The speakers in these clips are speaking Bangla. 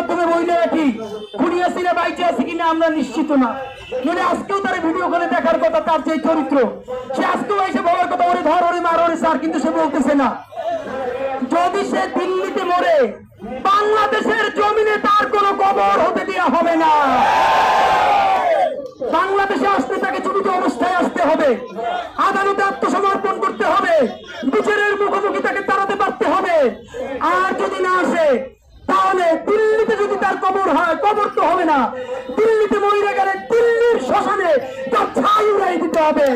মাধ্যমে বইলে রাখি খুনি হাসিনা বাইচে আছে কিনা আমরা নিশ্চিত না। নইলে আজকেও তার ভিডিও কলে দেখার কথা, তার যে চরিত্র সে আজকেও এসে বলার কথা, ওরে ধর ওরে মার ওরে স্যার, কিন্তু সে বলতেছে না। যদি সে দিল্লিতে মরে বাংলাদেশের জমিনে তার কোনো কবর হতে দেওয়া হবে না। বাংলাদেশে আসতে তাকে জীবিত অবস্থায় আসতে হবে, আদালতে আত্মসমর্পণ করতে হবে, বিচারের মুখোমুখি তাকে তাড়াতে পারতে হবে। আর যদি না আসে তাহলে দিল্লিতে যদি তার কবর হয়, কবর তো হবে না, দিল্লিতে মরে গেলে দিল্লির শ্মশানে তার ছাই উড়াই দিতে হবে।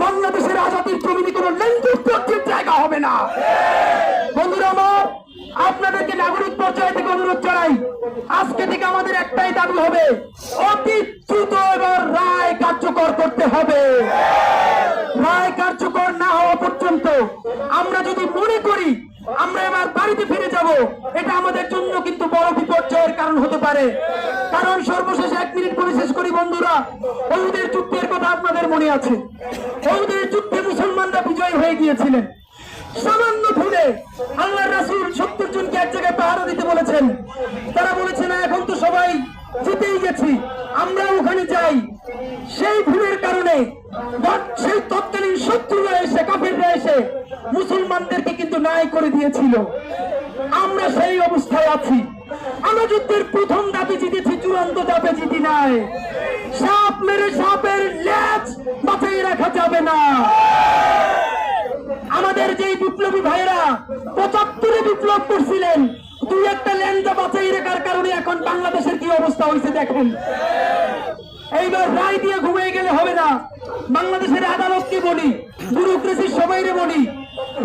বাংলাদেশের আজাদির জমিনে কোনো লেনদেন জায়গা হবে না। বন্ধুরা আমার, আপনাদেরকে নাগরিক পর্যায় থেকে অনুরোধ জানাই, আজকে থেকে আমাদের একটাই দাবি হবে, অতি দ্রুত এবার রায় কার্যকর করতে হবে। রায় কার্যকর না হওয়া পর্যন্ত আমরা যদি মনে করি আমরা এবার বাড়িতে ফিরে যাব, এটা আমাদের জন্য কিন্তু বড় বিপর্যয়ের কারণ হতে পারে। কারণ সর্বশেষ 1 মিনিট করে শেষ করি বন্ধুরা, ওহুদের যুদ্ধের কথা আপনাদের মনে আছে। ওহুদের যুদ্ধে মুসলমানরা বিজয়ী হয়ে গিয়েছিলেন। সামান্য ভুলে আল্লাহর রাসূল 70 জনকে এক জায়গায় পাহারা দিতে বলেছেন। তারা বলেছে না, এখন তো সবাই জিতেই গেছি, আমরা ওখানে যাই। সেই ভুলের কারণে সেই তৎকালীন শত্রুরা এসে, কাফেররা এসে মুসলমানদেরকে কিন্তু ন্যায় করে দিয়েছিল। আমরা সেই অবস্থায় আছি। আমরা যুদ্ধের প্রথম দাবি জিতেছি, চূড়ান্ত দাবি জিতি নাই। সাপ মেরে সাপের লেজ বাঁচিয়ে রাখা যাবে না। আমাদের যে বিপ্লবী ভাইরা 75-এ বিপ্লব করছিলেন, 2-1টা ল্যান্ডা বাঁচাই রাখার কারণে এখন বাংলাদেশের কি অবস্থা হয়েছে দেখেন। এইবার রায় দিয়ে ঘুমিয়ে গেলে হবে না। বাংলাদেশের আদালতকে বলি, ব্যুরোক্রেসির সবাইরে বলি,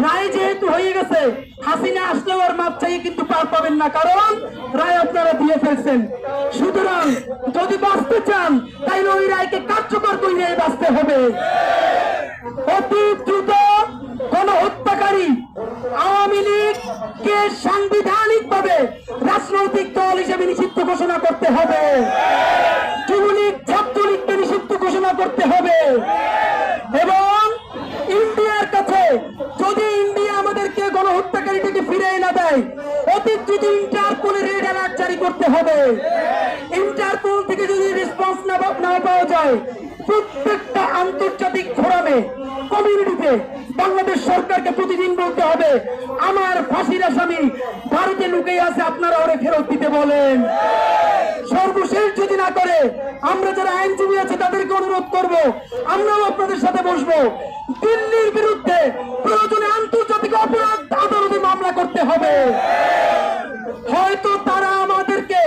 রায় যেহেতু হয়ে গেছে, হাসিনা আসলেও আর মাপ চাইয়ে কিন্তু পার পাবেন না, কারণ রায় আপনারা দিয়ে ফেলছেন। সুতরাং যদি বাঁচতে চান তাইলে ওই রায়কে কার্যকর করে বাঁচতে হবে। অতি দ্রুত কোন হত্যাকারী আওয়ামী লীগকে সাংবিধানিক ভাবে রাজনৈতিক দল হিসেবে নিষিদ্ধ ঘোষণা করতে হবে। যুবলীগ ছাত্রলীগকে নিষিদ্ধ ঘোষণা করতে হবে। এবং ইন্ডিয়ার কাছে যদি ইন্ডিয়া আমাদেরকে গণহত্যাকারীটিকে ফিরিয়ে না দেয়, অতি দ্রুত ইন্টারপোলের রেড অ্যালার্ট জারি করতে হবে। ইন্টারপোল থেকে যদি রেসপন্স না পাওয়া যায়, প্রত্যেকটা আন্তর্জাতিক ফোরামে, কমিউনিটিতে বাংলাদেশ সরকারকে প্রতিদিন বলতে হবে, আমার ফাঁসির আসামি ভারতে লুকিয়ে আছে, আপনারা ওরে ফেরত দিতে বলেন। সর্বশেষ যদি না করে, আমরা যারা আইনজীবী আছে তাদেরকে অনুরোধ করব, আমরাও আপনাদের সাথে বসবো। দিল্লির বিরুদ্ধে প্রয়োজনে আন্তর্জাতিক অপরাধ আদালতে মামলা করতে হবে। হয়তো তারা আমাদেরকে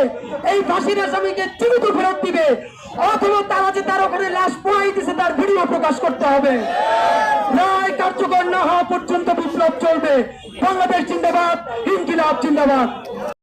এই ফাঁসির আসামিকে জীবিত ফেরত দিবে, অথবা তারা যে তার ওখানে লাশ পোড়াই দিছে তার ভিডিও প্রকাশ করতে হবে। রায় কার্যকর না হওয়া পর্যন্ত বিপ্লব চলবে। বাংলাদেশ জিন্দাবাদ, ইনকিলাব জিন্দাবাদ।